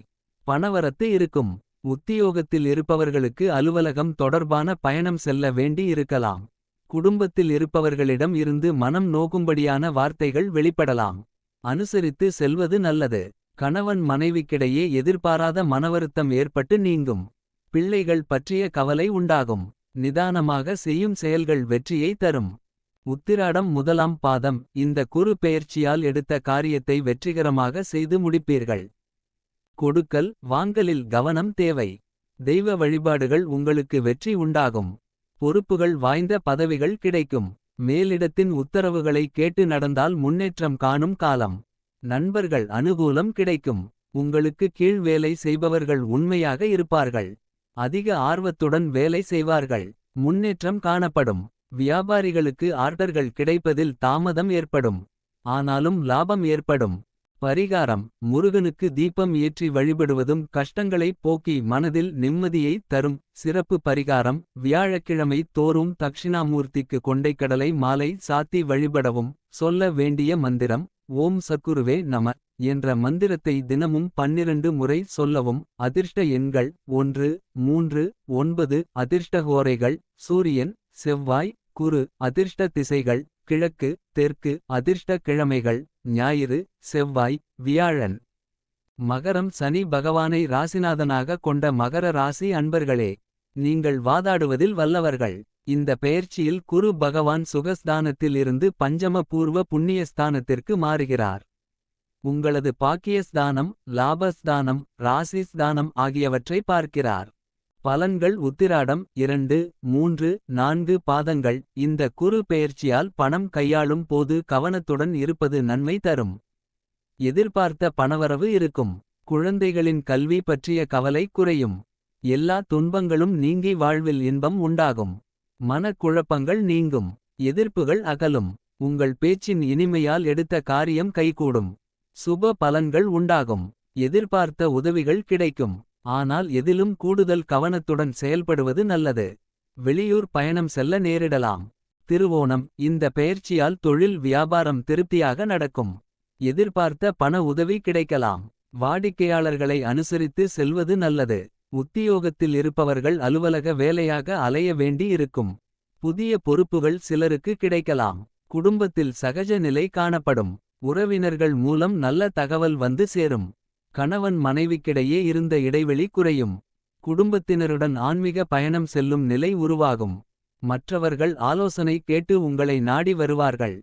பணவரத்து இருக்கும். உத்தியோகத்தில் இருப்பவர்களுக்கு அலுவலகம் தொடர்பான பயணம் செல்ல வேண்டி இருக்கலாம். குடும்பத்தில் இருப்பவர்களிடம் இருந்து மனம் நோகும்படியான வார்த்தைகள் வெளிப்படலாம். அனுசரித்து செல்வது நல்லது. கணவன் மனைவிக்கிடையே எதிர்பாராத மனவருத்தம் ஏற்பட்டு நீங்கும். பிள்ளைகள் பற்றிய கவலை உண்டாகும். நிதானமாக செய்யும் செயல்கள் வெற்றியை தரும். உத்திராடம் முதலாம் பாதம்: இந்த குரு பெயர்ச்சியால் எடுத்த காரியத்தை வெற்றிகரமாக செய்து முடிப்பீர்கள். கொடுக்கல் வாங்கலில் கவனம் தேவை. தெய்வ வழிபாடுகள் உங்களுக்கு வெற்றி உண்டாகும். பொறுப்புகள் வாய்ந்த பதவிகள் கிடைக்கும். மேலிடத்தின் உத்தரவுகளை கேட்டு நடந்தால் முன்னேற்றம் காணும் காலம். நண்பர்கள் அனுகூலம் கிடைக்கும். உங்களுக்கு கீழ் வேலை செய்பவர்கள் உண்மையாக இருப்பார்கள். அதிக ஆர்வத்துடன் வேலை செய்வார்கள். முன்னேற்றம் காணப்படும். வியாபாரிகளுக்கு ஆர்டர்கள் கிடைப்பதில் தாமதம் ஏற்படும். ஆனாலும் லாபம் ஏற்படும். பரிகாரம்: முருகனுக்கு தீபம் ஏற்றி வழிபடுவதும் கஷ்டங்களை போக்கி மனதில் நிம்மதியை தரும். சிறப்பு பரிகாரம்: வியாழக்கிழமை தோறும் தக்ஷிணாமூர்த்திக்கு கொண்டைக்கடலை மாலை சாத்தி வழிபடவும். சொல்ல வேண்டிய மந்திரம்: ஓம் சத்குருவே நம என்ற மந்திரத்தை தினமும் 12 முறை சொல்லவும். அதிர்ஷ்ட எண்கள் 1, 3, 9. அதிர்ஷ்டஹோரைகள்: சூரியன், செவ்வாய், குரு. அதிர்ஷ்ட திசைகள்: கிழக்கு, தெற்கு. அதிர்ஷ்ட கிழமைகள்: ஞாயிறு, செவ்வாய், வியாழன். மகரம் சனி பகவானை ராசிநாதனாக கொண்ட மகர ராசி அன்பர்களே, நீங்கள் வாதாடுவதில் வல்லவர்கள். இந்த பெயர்ச்சியில் குரு பகவான் சுகஸ்தானத்தில் இருந்து பஞ்சம பூர்வ புண்ணியஸ்தானத்திற்கு மாறுகிறார். உங்களது பாக்கியஸ்தானம், லாபஸ்தானம், ராசிஸ்தானம் ஆகியவற்றை பார்க்கிறார். பலன்கள்: உத்திராடம் 2, 3, 4 பாதங்கள். இந்த குரு பெயர்ச்சியால் பணம் கையாளும் போது கவனத்துடன் இருப்பது நன்மை தரும். எதிர்பார்த்த பணவரவு இருக்கும். குழந்தைகளின் கல்வி பற்றிய கவலை குறையும். எல்லா துன்பங்களும் நீங்கி வாழ்வில் இன்பம் உண்டாகும். மனக்குழப்பங்கள் நீங்கும். எதிர்ப்புகள் அகலும். உங்கள் பேச்சின் இனிமையால் எடுத்த காரியம் கைகூடும். சுப பலன்கள் உண்டாகும். எதிர்பார்த்த உதவிகள் கிடைக்கும். ஆனால் எதிலும் கூடுதல் கவனத்துடன் செயல்படுவது நல்லது. வெளியூர் பயணம் செல்ல நேரிடலாம். திருவோணம்: இந்த பெயர்ச்சியால் தொழில் வியாபாரம் திருப்தியாக நடக்கும். எதிர்பார்த்த பண உதவி கிடைக்கலாம். வாடிக்கையாளர்களை அனுசரித்து செல்வது நல்லது. உத்தியோகத்தில் இருப்பவர்கள் அலுவலக வேலையாக அலைய வேண்டி இருக்கும். புதிய பொறுப்புகள் சிலருக்கு கிடைக்கலாம். குடும்பத்தில் சகஜ நிலை காணப்படும். உறவினர்கள் மூலம் நல்ல தகவல் வந்து சேரும். கணவன் மனைவிக்கிடையே இருந்த இடைவெளி குறையும். குடும்பத்தினருடன் ஆன்மீக பயணம் செல்லும் நிலை உருவாகும். மற்றவர்கள் ஆலோசனை கேட்டு உங்களை நாடி வருவார்கள்.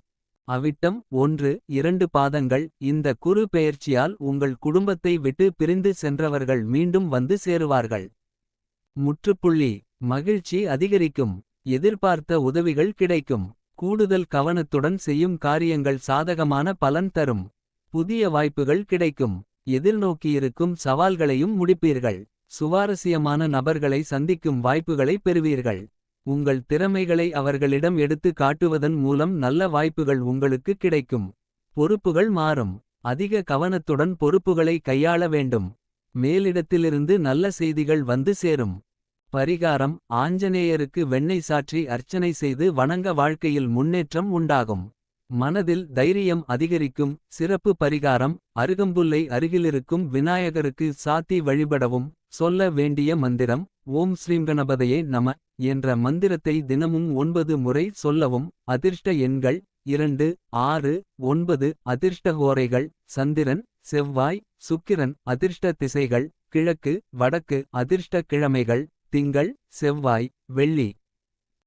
அவிட்டம் 1, 2 பாதங்கள். இந்த குரு பெயர்ச்சியால் உங்கள் குடும்பத்தை விட்டு பிரிந்து சென்றவர்கள் மீண்டும் வந்து சேருவார்கள். முற்றுப்புள்ளி: மகிழ்ச்சி அதிகரிக்கும். எதிர்பார்த்த உதவிகள் கிடைக்கும். கூடுதல் கவனத்துடன் செய்யும் காரியங்கள் சாதகமான பலன் தரும். புதிய வாய்ப்புகள் கிடைக்கும். எதிர்நோக்கியிருக்கும் சவால்களையும் முடிப்பீர்கள். சுவாரஸ்யமான நபர்களை சந்திக்கும் வாய்ப்புகளை பெறுவீர்கள். உங்கள் திறமைகளை அவர்களிடம் எடுத்து காட்டுவதன் மூலம் நல்ல வாய்ப்புகள் உங்களுக்கு கிடைக்கும். பொறுப்புகள் மாறும். அதிக கவனத்துடன் பொறுப்புகளை கையாள வேண்டும். மேலிடத்திலிருந்து நல்ல செய்திகள் வந்து சேரும். பரிகாரம்: ஆஞ்சநேயருக்கு வெண்ணெய் சாற்றி அர்ச்சனை செய்து வணங்க வாழ்க்கையில் முன்னேற்றம் உண்டாகும். மனதில் தைரியம் அதிகரிக்கும். சிறப்பு பரிகாரம்: அருகம்புல்லை அருகிலிருக்கும் விநாயகருக்கு சாத்தி வழிபடவும். சொல்ல வேண்டிய மந்திரம்: ஓம் ஸ்ரீங்கணபதயே நம என்ற மந்திரத்தை தினமும் 9 முறை சொல்லவும். அதிர்ஷ்ட எண்கள் 2, 6, 9. அதிர்ஷ்டஹோரைகள்: சந்திரன், செவ்வாய், சுக்கிரன். அதிர்ஷ்ட திசைகள்: கிழக்கு, வடக்கு. அதிர்ஷ்ட கிழமைகள்: திங்கள், செவ்வாய், வெள்ளி.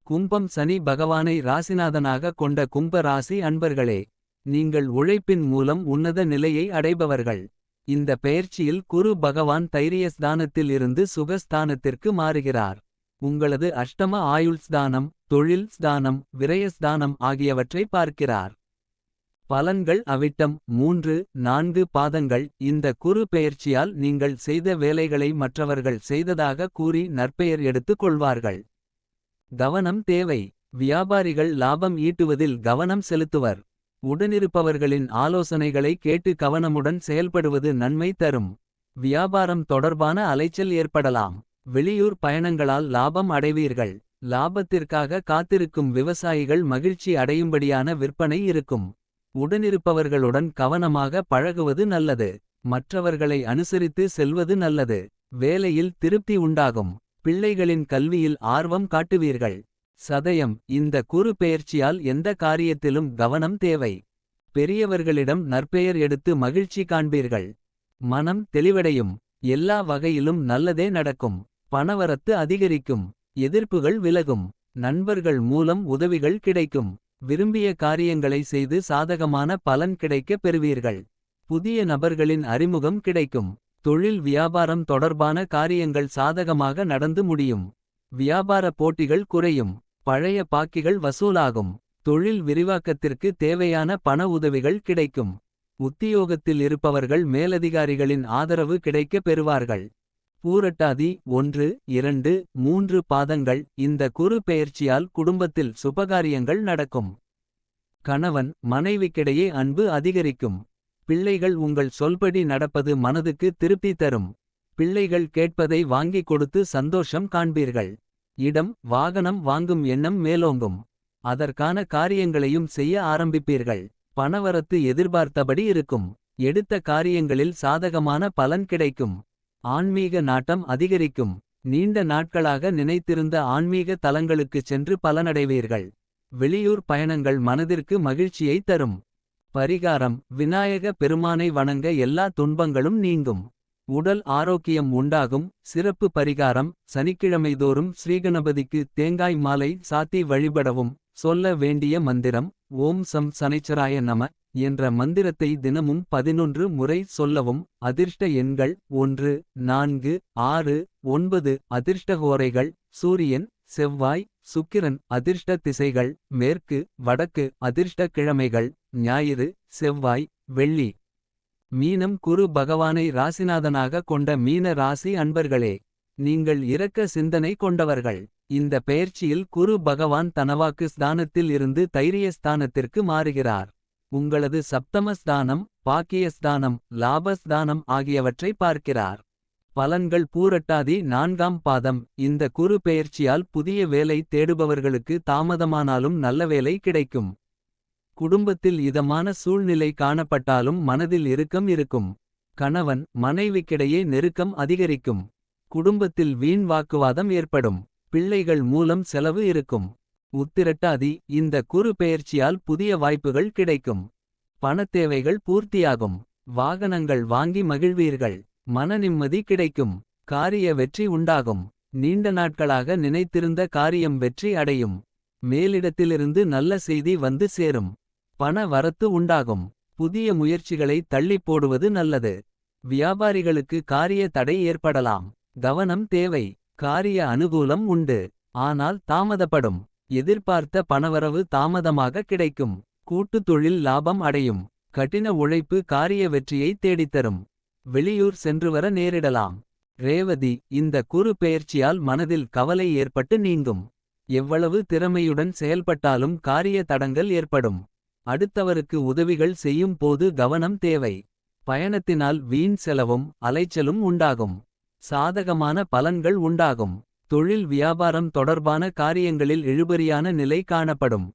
கும்பம் சனி பகவானை ராசிநாதனாக கொண்ட கும்ப ராசி அன்பர்களே, நீங்கள் உழைப்பின் மூலம் உன்னத நிலையை அடைபவர்கள். இந்த பெயர்ச்சியில் குரு பகவான் தைரியஸ்தானத்தில் இருந்து சுகஸ்தானத்திற்கு மாறுகிறார். உங்களது அஷ்டம ஆயுள்ஸ்தானம், தொழில் ஸ்தானம், விரயஸ்தானம் ஆகியவற்றை பார்க்கிறார். பலன்கள்: அவிட்டம் 3, 4 பாதங்கள். இந்த குரு பெயர்ச்சியால் நீங்கள் செய்த வேலைகளை மற்றவர்கள் செய்ததாக கூறி நற்பெயர் எடுத்துக் கொள்வார்கள். கவனம் தேவை. வியாபாரிகள் லாபம் ஈட்டுவதில் கவனம் செலுத்துவர். உடனிருப்பவர்களின் ஆலோசனைகளை கேட்டு கவனமுடன் செயல்படுவது நன்மை தரும். வியாபாரம் தொடர்பான அலைச்சல் ஏற்படலாம். வெளியூர் பயணங்களால் லாபம் அடைவீர்கள். லாபத்திற்காக காத்திருக்கும் விவசாயிகள் மகிழ்ச்சி அடையும்படியான விற்பனை இருக்கும். உடனிருப்பவர்களுடன் கவனமாக பழகுவது நல்லது. மற்றவர்களை அனுசரித்து செல்வது நல்லது. வேலையில் திருப்தி உண்டாகும். பிள்ளைகளின் கல்வியில் ஆர்வம் காட்டுவீர்கள். சதயம்: இந்த குரு பெயர்ச்சியால் எந்த காரியத்திலும் கவனம் தேவை. பெரியவர்களிடம் நற்பெயர் எடுத்து மகிழ்ச்சி காண்பீர்கள். மனம் தெளிவடையும். எல்லா வகையிலும் நல்லதே நடக்கும். பணவரத்து அதிகரிக்கும். எதிர்ப்புகள் விலகும். நண்பர்கள் மூலம் உதவிகள் கிடைக்கும். விரும்பிய காரியங்களை செய்து சாதகமான பலன் கிடைக்கப் பெறுவீர்கள். புதிய நபர்களின் அறிமுகம் கிடைக்கும். தொழில் வியாபாரம் தொடர்பான காரியங்கள் சாதகமாக நடந்து முடியும். வியாபார போட்டிகள் குறையும். பழைய பாக்கிகள் வசூலாகும். தொழில் விரிவாக்கத்திற்கு தேவையான பண உதவிகள் கிடைக்கும். உத்தியோகத்தில் இருப்பவர்கள் மேலதிகாரிகளின் ஆதரவு கிடைக்கப் பெறுவார்கள். பூரட்டாதி 1, 2, 3 பாதங்கள் இந்த குரு பெயர்ச்சியால் குடும்பத்தில் சுபகாரியங்கள் நடக்கும். கணவன் மனைவிக்கிடையே அன்பு அதிகரிக்கும். பிள்ளைகள் உங்கள் சொல்படி நடப்பது மனதுக்கு திருப்தி தரும். பிள்ளைகள் கேட்பதை வாங்கிக் கொடுத்து சந்தோஷம் காண்பீர்கள். இடம் வாகனம் வாங்கும் எண்ணம் மேலோங்கும். அதற்கான காரியங்களையும் செய்ய ஆரம்பிப்பீர்கள். பணவரத்து எதிர்பார்த்தபடி இருக்கும். எடுத்த காரியங்களில் சாதகமான பலன் கிடைக்கும். ஆன்மீக நாட்டம் அதிகரிக்கும். நீண்ட நாட்களாக நினைத்திருந்த ஆன்மீக தலங்களுக்குச் சென்று பலனடைவீர்கள். வெளியூர் பயணங்கள் மனதிற்கு மகிழ்ச்சியை தரும். பரிகாரம்: விநாயக பெருமானை வணங்க எல்லா துன்பங்களும் நீங்கும். உடல் ஆரோக்கியம் உண்டாகும். சிறப்பு பரிகாரம்: சனிக்கிழமைதோறும் ஸ்ரீகணபதிக்கு தேங்காய் மாலை சாத்தி வழிபடவும். சொல்ல வேண்டிய மந்திரம்: ஓம் சம் சனைச்சராய நம என்ற மந்திரத்தை தினமும் 11 முறை சொல்லவும். அதிர்ஷ்ட எண்கள் 1, 4, 6, 9. அதிர்ஷ்டஹோரைகள்: சூரியன், செவ்வாய், சுக்கிரன். அதிர்ஷ்ட திசைகள்: மேற்கு, வடக்கு. அதிர்ஷ்ட கிழமைகள்: ஞாயிறு, செவ்வாய், வெள்ளி. மீனம் குரு பகவானை ராசிநாதனாக கொண்ட மீன ராசி அன்பர்களே, நீங்கள் இரக்க சிந்தனை கொண்டவர்கள். இந்த பெயர்ச்சியில் குரு பகவான் தனவாக்கு ஸ்தானத்தில் இருந்து தைரியஸ்தானத்திற்கு மாறுகிறார். உங்களது சப்தமஸ்தானம், பாக்கியஸ்தானம், லாபஸ்தானம் ஆகியவற்றை பார்க்கிறார். பலன்கள்: பூரட்டாதி 4ஆம் பாதம் இந்த குரு பெயர்ச்சியால் புதிய வேலை தேடுபவர்களுக்கு தாமதமானாலும் நல்ல வேலை கிடைக்கும். குடும்பத்தில் இதமான சூழ்நிலை காணப்பட்டாலும் மனதில் இறுக்கம் இருக்கும். கணவன் மனைவிக்கிடையே நெருக்கம் அதிகரிக்கும். குடும்பத்தில் வீண் வாக்குவாதம் ஏற்படும். பிள்ளைகள் மூலம் செலவு இருக்கும். உத்திரட்டாதி இந்த குரு பெயர்ச்சியால் புதிய வாய்ப்புகள் கிடைக்கும். பணத்தேவைகள் பூர்த்தியாகும். வாகனங்கள் வாங்கி மகிழ்வீர்கள். மன நிம்மதி கிடைக்கும். காரிய வெற்றி உண்டாகும். நீண்ட நாட்களாக நினைத்திருந்த காரியம் வெற்றி அடையும். மேலிடத்திலிருந்து நல்ல செய்தி வந்து சேரும். பண வரத்து உண்டாகும். புதிய முயற்சிகளை தள்ளிப் போடுவது நல்லது. வியாபாரிகளுக்கு காரிய தடை ஏற்படலாம். கவனம் தேவை. காரிய அனுகூலம் உண்டு. ஆனால் தாமதப்படும். எதிர்பார்த்த பணவரவு தாமதமாக கிடைக்கும். கூட்டுத் தொழில் லாபம் அடையும். கடின உழைப்பு காரிய வெற்றியை தேடித்தரும். வெளியூர் சென்று வர நேரிடலாம். ரேவதி இந்த குரு பெயர்ச்சியால் மனதில் கவலை ஏற்பட்டு நீங்கும். எவ்வளவு திறமையுடன் செயல்பட்டாலும் காரிய தடங்கல் ஏற்படும். அடுத்தவருக்கு உதவிகள் செய்யும் போது கவனம் தேவை. பயணத்தினால் வீண் செலவும் அலைச்சலும் உண்டாகும். சாதகமான பலன்கள் உண்டாகும். தொழில் வியாபாரம் தொடர்பான காரியங்களில் இழுபறியான நிலை காணப்படும்.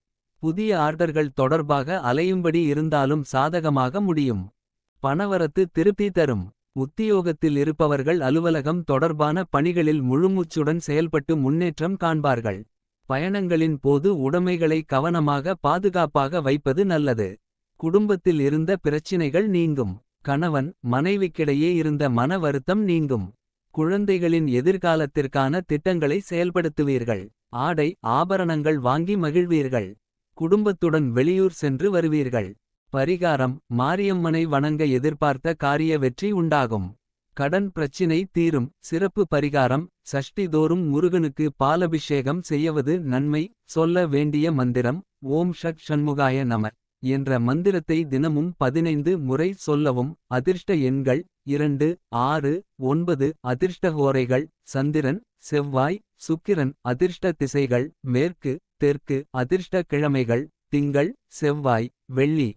புதிய ஆர்டர்கள் தொடர்பாக அலையும்படி இருந்தாலும் சாதகமாக முடியும். பணவரத்து திருப்தி தரும். உத்தியோகத்தில் இருப்பவர்கள் அலுவலகம் தொடர்பான பணிகளில் முழுமூச்சுடன் செயல்பட்டு முன்னேற்றம் காண்பார்கள். பயணங்களின் போது உடைமைகளை கவனமாக பாதுகாப்பாக வைப்பது நல்லது. குடும்பத்தில் இருந்த பிரச்சினைகள் நீங்கும். கணவன் மனைவிக்கிடையே இருந்த மன வருத்தம் நீங்கும். குழந்தைகளின் எதிர்காலத்திற்கான திட்டங்களை செயல்படுத்துவீர்கள். ஆடை ஆபரணங்கள் வாங்கி மகிழ்வீர்கள். குடும்பத்துடன் வெளியூர் சென்று வருவீர்கள். பரிகாரம்: மாரியம்மனை வணங்க எதிர்பார்த்த காரிய வெற்றி உண்டாகும். கடன் பிரச்சினை தீரும். சிறப்பு பரிகாரம்: சஷ்டி தோறும் முருகனுக்கு பாலபிஷேகம் செய்யவது நன்மை. சொல்ல வேண்டிய மந்திரம்: ஓம் ஷட் ஷண்முகாய நம என்ற மந்திரத்தை தினமும் 15 முறை சொல்லவும். அதிர்ஷ்ட எண்கள் 2, 6, 9. அதிர்ஷ்டஹோரைகள்: சந்திரன், செவ்வாய், சுக்கிரன். அதிர்ஷ்ட திசைகள்: மேற்கு, தெற்கு. அதிர்ஷ்ட கிழமைகள்: திங்கள், செவ்வாய், வெள்ளி.